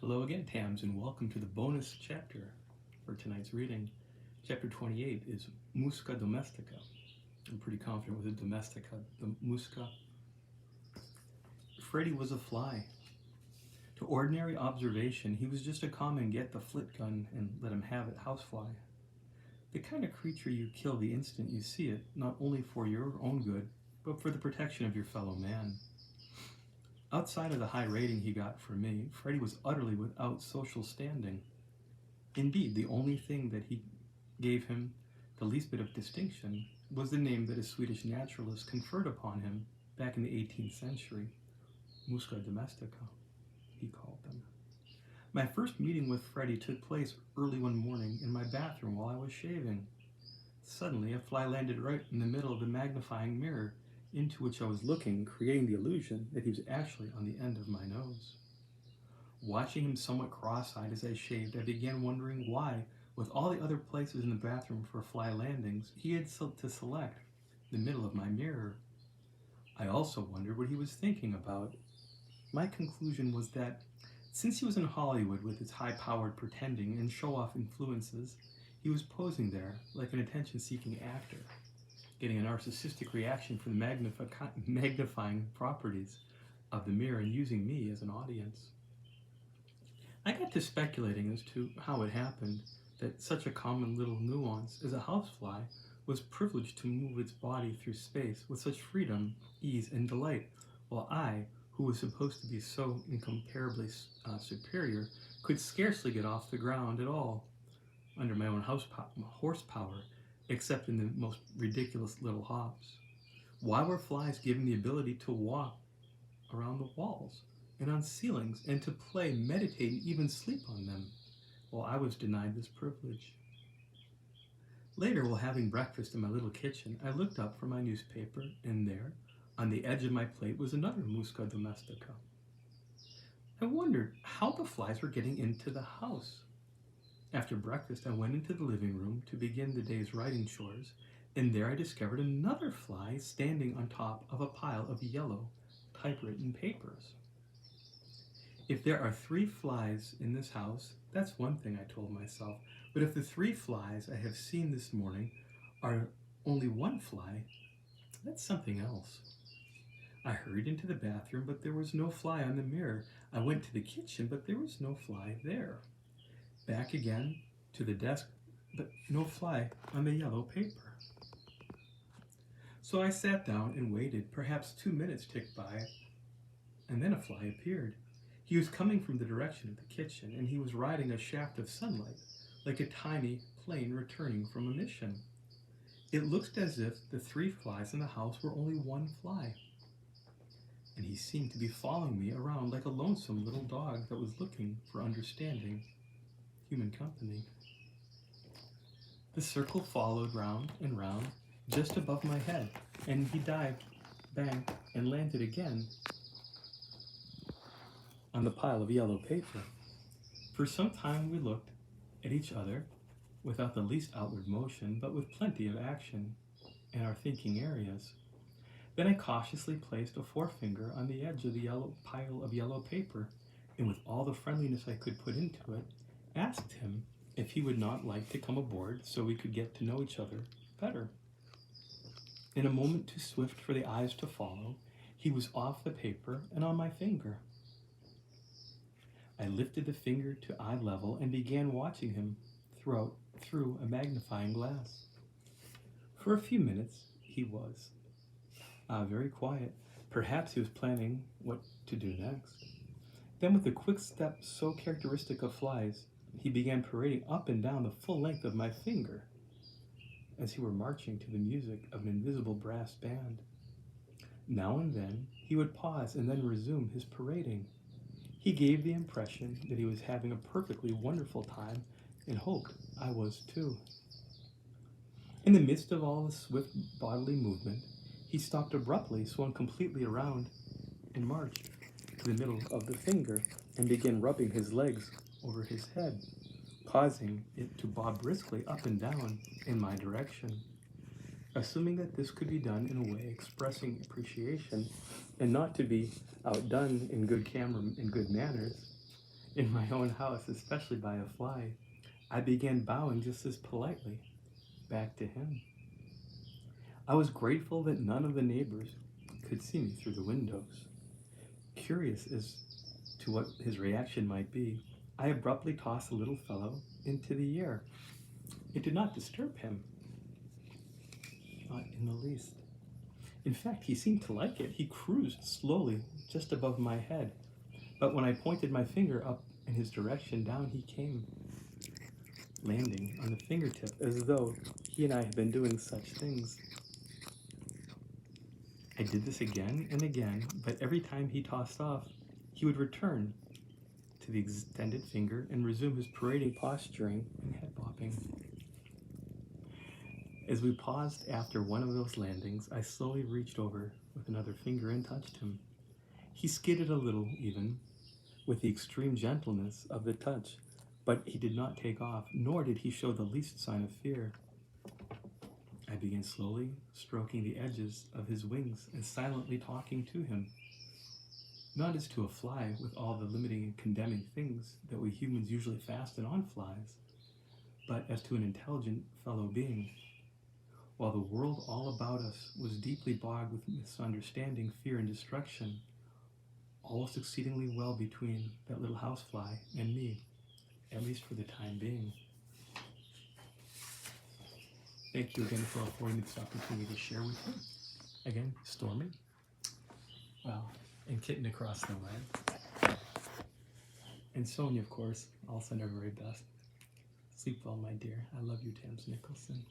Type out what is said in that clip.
Hello again, Tams, and welcome to the bonus chapter for tonight's reading. Chapter 28 is Musca Domestica. I'm pretty confident with the Domestica. The Musca. Freddy was a fly. To ordinary observation, he was just a common get the flit gun and let him have it housefly. The kind of creature you kill the instant you see it, not only for your own good, but for the protection of your fellow man. Outside of the high rating he got from me, Freddy was utterly without social standing. Indeed, the only thing that he gave him the least bit of distinction was the name that a Swedish naturalist conferred upon him back in the 18th century, Musca Domestica, he called them. My first meeting with Freddy took place early one morning in my bathroom while I was shaving. Suddenly, a fly landed right in the middle of the magnifying mirror into which I was looking, creating the illusion that he was actually on the end of my nose. Watching him somewhat cross-eyed as I shaved, I began wondering why, with all the other places in the bathroom for fly landings, he had to select the middle of my mirror. I also wondered what he was thinking about. My conclusion was that, since he was in Hollywood with its high-powered pretending and show-off influences, he was posing there like an attention-seeking actor, getting a narcissistic reaction for the magnifying properties of the mirror and using me as an audience. I got to speculating as to how it happened that such a common little nuance as a housefly was privileged to move its body through space with such freedom, ease, and delight, while I, who was supposed to be so incomparably superior, could scarcely get off the ground at all under my own horsepower, except in the most ridiculous little hops. Why were flies given the ability to walk around the walls and on ceilings and to play, meditate, and even sleep on them, while I was denied this privilege? Later, while having breakfast in my little kitchen, I looked up from my newspaper, and there, on the edge of my plate, was another Musca Domestica. I wondered how the flies were getting into the house. After breakfast, I went into the living room to begin the day's writing chores, and there I discovered another fly standing on top of a pile of yellow typewritten papers. If there are 3 flies in this house, that's one thing, I told myself, but if the 3 flies I have seen this morning are only one fly, that's something else. I hurried into the bathroom, but there was no fly on the mirror. I went to the kitchen, but there was no fly there. Back again to the desk, but no fly on the yellow paper. So I sat down and waited. Perhaps 2 minutes ticked by, and then a fly appeared. He was coming from the direction of the kitchen, and he was riding a shaft of sunlight, like a tiny plane returning from a mission. It looked as if the 3 flies in the house were only one fly, and he seemed to be following me around like a lonesome little dog that was looking for understanding human company. The circle followed round and round just above my head, and he dived, bang, and landed again on the pile of yellow paper. For some time we looked at each other without the least outward motion, but with plenty of action in our thinking areas. Then I cautiously placed a forefinger on the edge of the pile of yellow paper, and with all the friendliness I could put into it, asked him if he would not like to come aboard so we could get to know each other better. In a moment too swift for the eyes to follow, he was off the paper and on my finger. I lifted the finger to eye level and began watching him through a magnifying glass. For a few minutes, he was very quiet. Perhaps he was planning what to do next. Then, with a quick step so characteristic of flies, he began parading up and down the full length of my finger, as he were marching to the music of an invisible brass band. Now and then, he would pause and then resume his parading. He gave the impression that he was having a perfectly wonderful time and hoped I was too. In the midst of all the swift bodily movement, he stopped abruptly, swung completely around, and marched to the middle of the finger and began rubbing his legs over his head, causing it to bob briskly up and down in my direction. Assuming that this could be done in a way expressing appreciation and not to be outdone in good manners, in my own house, especially by a fly, I began bowing just as politely back to him. I was grateful that none of the neighbors could see me through the windows. Curious as to what his reaction might be, I abruptly tossed the little fellow into the air. It did not disturb him, not in the least. In fact, he seemed to like it. He cruised slowly just above my head. But when I pointed my finger up in his direction, down he came, landing on the fingertip as though he and I had been doing such things. I did this again and again, but every time he tossed off, he would return to the extended finger and resume his parading posturing and head bopping. As we paused after one of those landings, I slowly reached over with another finger and touched him. He skidded a little even, with the extreme gentleness of the touch, but he did not take off, nor did he show the least sign of fear. I began slowly stroking the edges of his wings and silently talking to him, not as to a fly with all the limiting and condemning things that we humans usually fasten on flies, but as to an intelligent fellow being. While the world all about us was deeply bogged with misunderstanding, fear, and destruction, all was exceedingly well between that little housefly and me, at least for the time being. Thank you again for affording me this opportunity to share with you. Again, Stormy, and Kitten across the way. And Sonia, of course, I'll send her very best. Sleep well, my dear. I love you, Tams Nicholson.